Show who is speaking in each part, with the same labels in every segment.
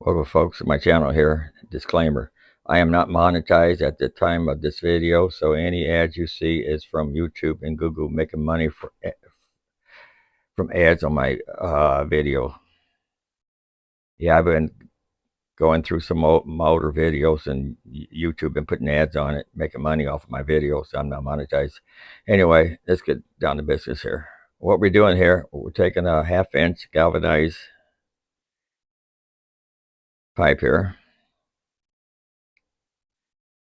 Speaker 1: Welcome folks to my channel here. Disclaimer. I am not monetized at the time of this video, so any ads you see is from YouTube and Google making money from ads on my video. Yeah, I've been going through some older videos and YouTube been putting ads on it, making money off of my videos. So I'm not monetized. Anyway, let's get down to business here. What we're doing here, we're taking a 1/2-inch galvanized pipe here,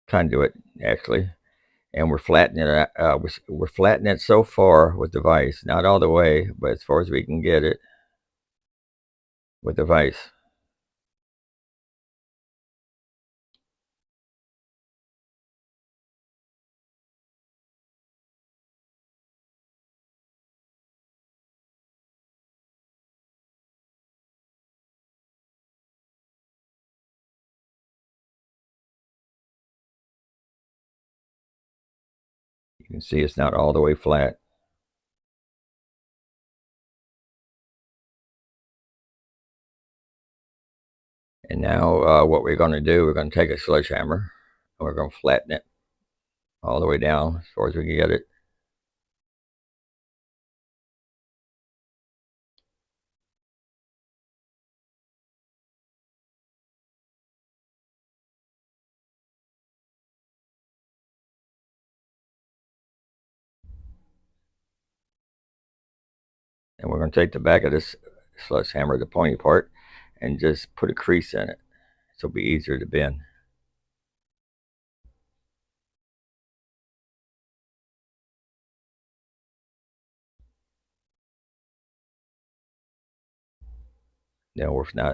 Speaker 1: conduit actually, and we're flattening it. We're flattening it so far with the vise, not all the way, but as far as we can get it with the vise. You can see it's not all the way flat. And now what we're going to do, we're going to take a sledgehammer and we're going to flatten it all the way down as far as we can get it. And we're going to take the back of this sledgehammer, the pointy part, and just put a crease in it so it'll be easier to bend. Then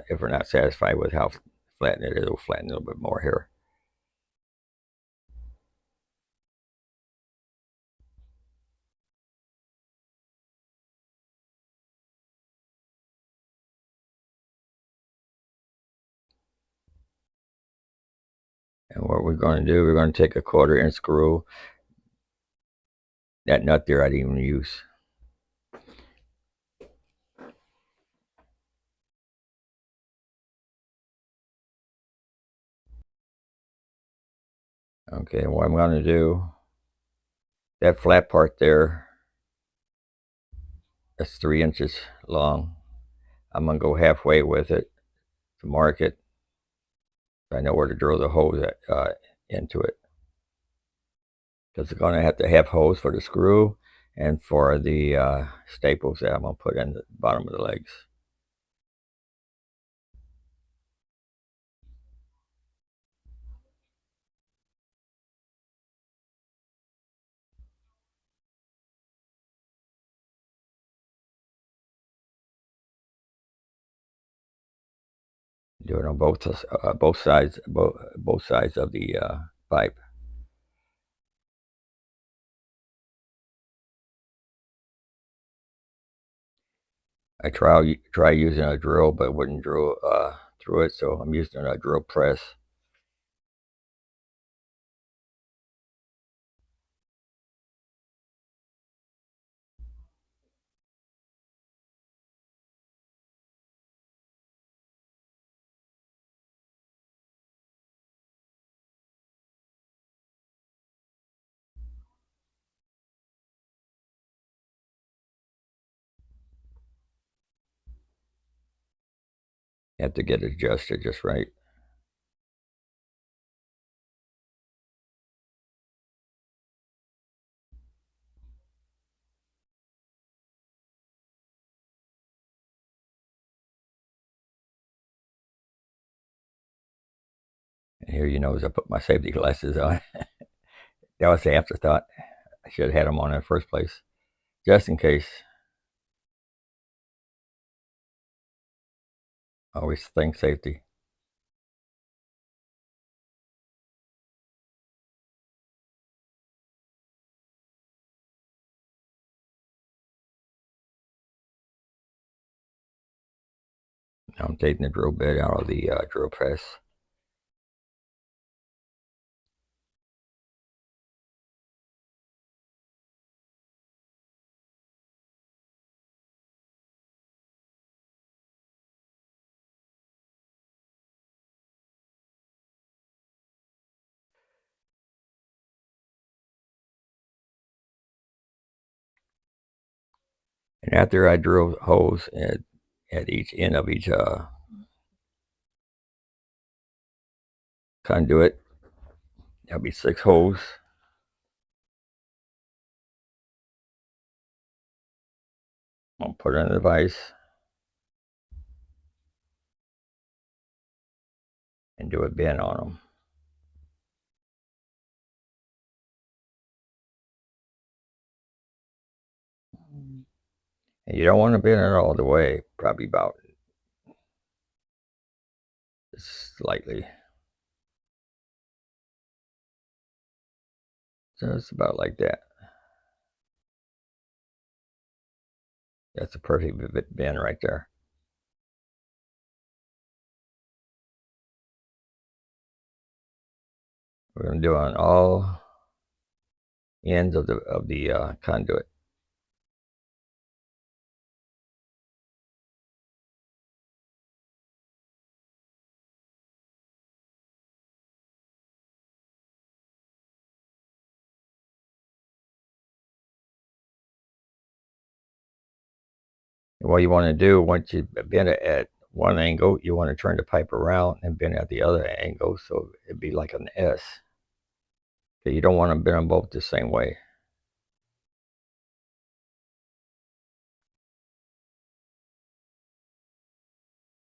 Speaker 1: if we're not satisfied with how flattened it is, we'll flatten a little bit more here. And what we're going to do, we're going to take a 1/4-inch screw. That nut there I didn't even use. Okay, what I'm going to do, that flat part there, that's 3 inches long. I'm going to go halfway with it to mark it. I know where to drill the hose into it. Because we're going to have holes for the screw and for the staples that I'm going to put in the bottom of the legs. Do it on both sides of the pipe. I try using a drill, but wouldn't drill through it, so I'm using a drill press. You have to get it adjusted just right. And here you notice I put my safety glasses on. That was the afterthought. I should have had them on in the first place, just in case. Always think safety. Now I'm taking the drill bit out of the drill press. And after I drill holes at each end of each conduit, there'll be 6 holes. I'll put in the vise and do a bend on them. And you don't want to bend it all the way, probably about slightly. So it's about like that. That's a perfect bend right there. We're going to do it on all ends of the conduit. And what you want to do, once you bend it at one angle, you want to turn the pipe around and bend at the other angle, so it'd be like an S. Okay, you don't want to bend them both the same way.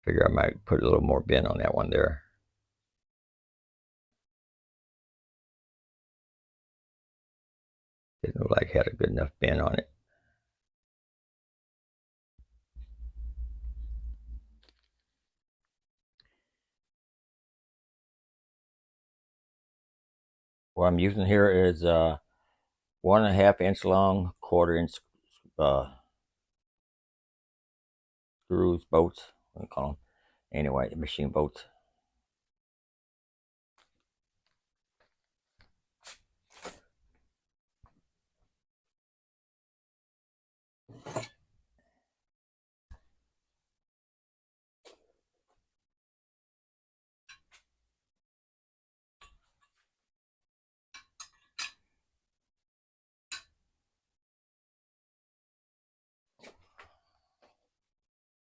Speaker 1: Figure I might put a little more bend on that one there. Didn't look like it had a good enough bend on it. What I'm using here is 1.5 inch long, 1/4 inch screws, bolts, what do you call them? Anyway, machine bolts.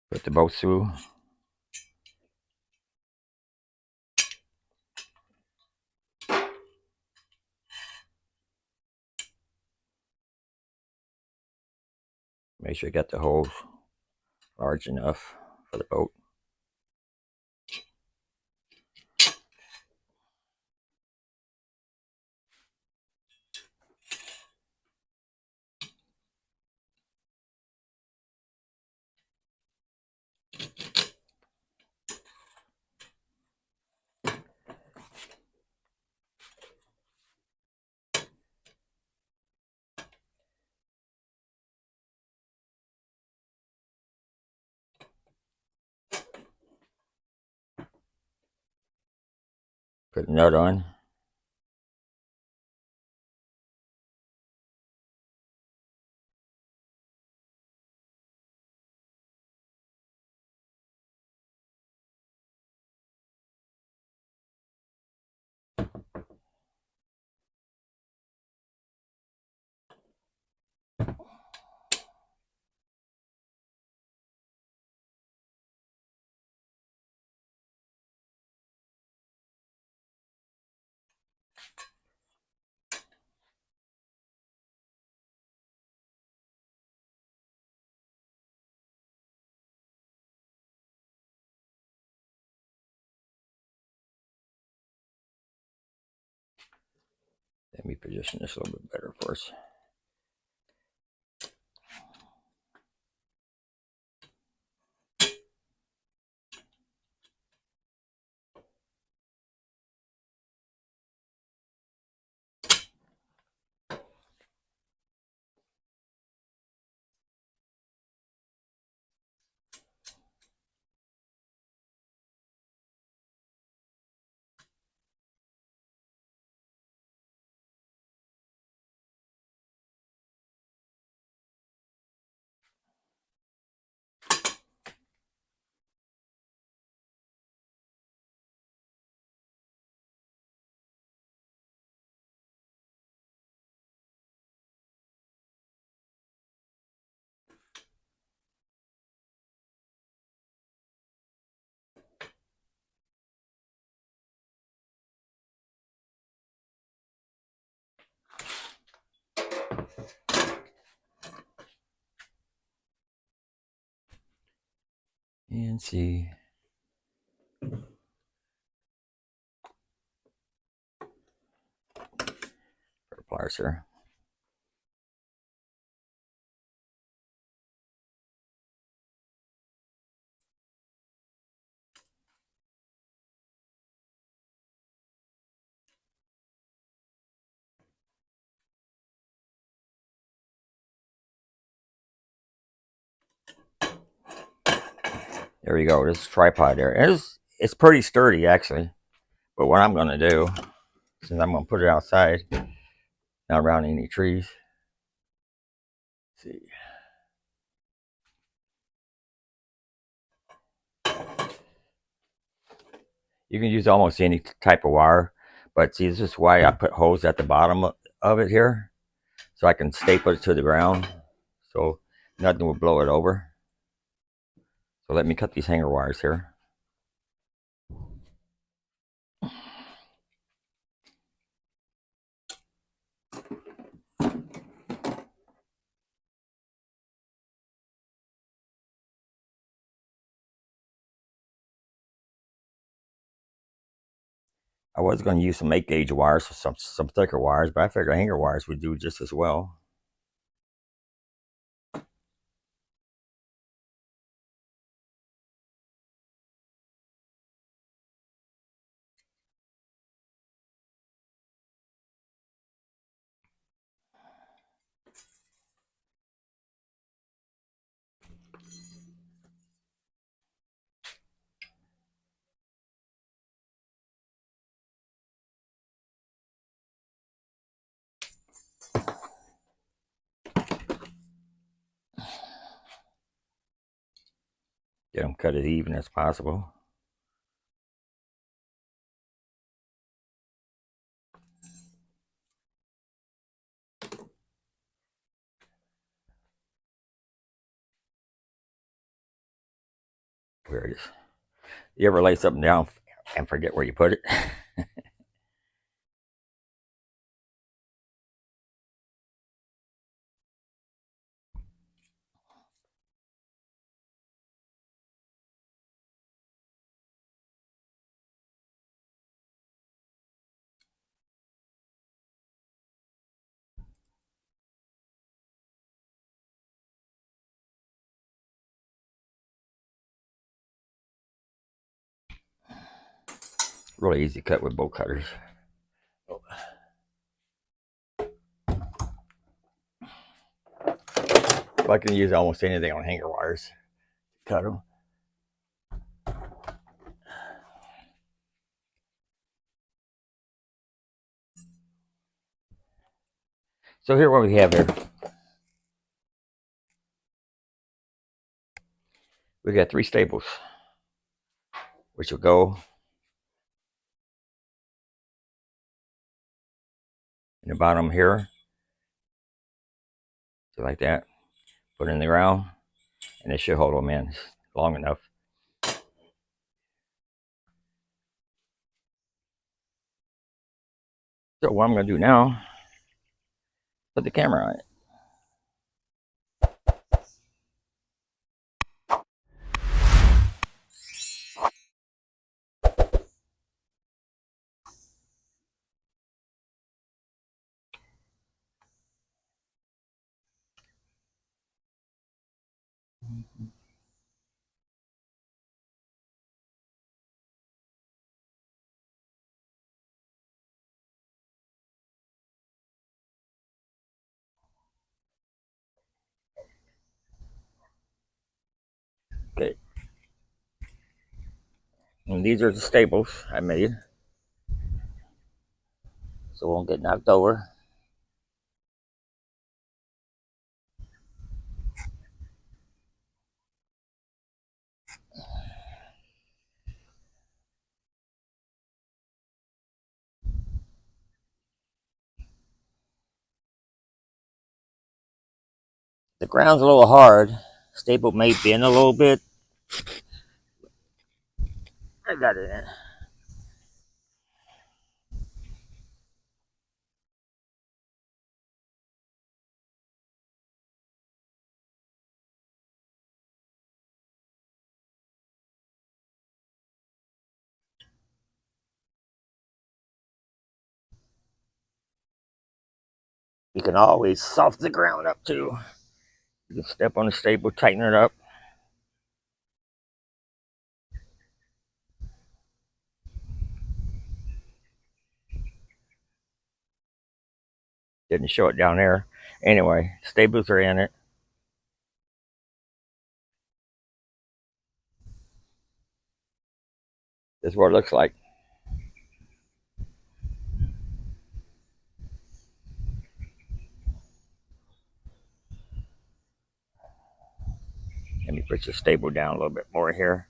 Speaker 1: Put the bolts through. Make sure you got the holes large enough for the bolt. Put a nut on. Let me position this a little bit better for us. CNC pliers here. There you go. This tripod there. It's pretty sturdy actually. But what I'm going to do, since I'm going to put it outside, not around any trees. Let's see. You can use almost any type of wire, but see, this is why I put holes at the bottom of it here, so I can staple it to the ground, so nothing will blow it over. So let me cut these hanger wires here. I was going to use some 8-gauge wires, some thicker wires, but I figured hanger wires would do just as well. Get them cut as even as possible. Where it is. You ever lay something down and forget where you put it? Really easy cut with bolt cutters. I can use almost anything on hanger wires. Cut them. So here what we have here. We got 3 staples, which will go in the bottom here. So like that. Put it in the ground, and it should hold them in long enough. So what I'm going to do now, put the camera on it. Okay. And these are the staples I made, so it won't get knocked over. The ground's a little hard. Staple may bend a little bit. I got it in. You can always soften the ground up too. You can step on the staple, tighten it up. Didn't show it down there. Anyway, staples are in it. This is what it looks like. Let me push the staple down a little bit more here.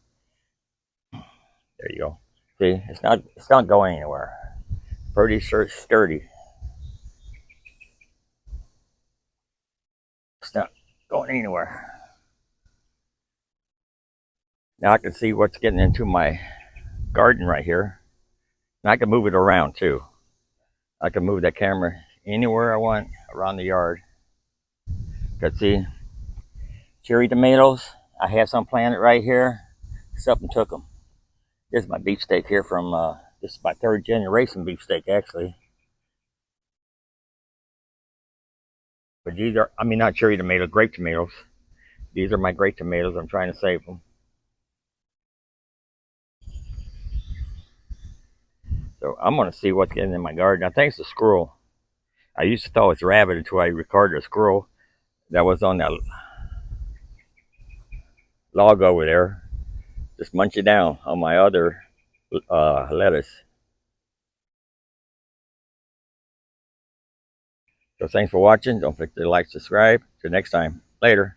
Speaker 1: There you go. See, it's not going anywhere. Pretty sturdy. It's not going anywhere. Now I can see what's getting into my garden right here. And I can move it around too. I can move that camera anywhere I want around the yard. Cause see, cherry tomatoes, I had some planted right here. Something took them. This is my beefsteak here from, this is my third generation beefsteak actually. But these are, I mean, not cherry tomatoes, grape tomatoes. These are my grape tomatoes. I'm trying to save them. So I'm going to see what's getting in my garden. I think it's a squirrel. I used to thought it was a rabbit until I recorded a squirrel that was on that log over there. Just munch it down on my other lettuce. So thanks for watching. Don't forget to like, subscribe. Till next time. Later.